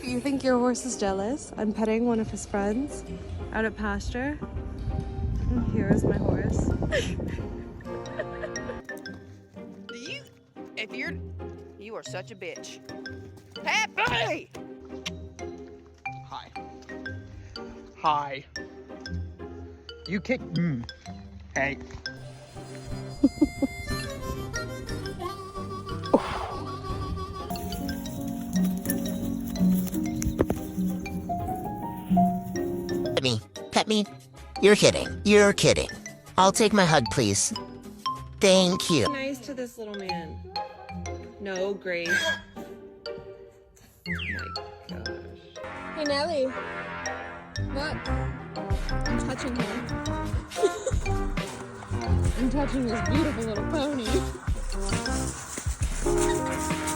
You think your horse is jealous? I'm petting one of his friends out at pasture. And here is my horse. You are such a bitch. Happy! Hi. Hi. You kick. Hey. Pet me. You're kidding. You're kidding. I'll take my hug, please. Thank you. Nice to this little man. No, Grace. Oh my gosh. Hey, Nellie. Look. I'm touching him. I'm touching this beautiful little pony.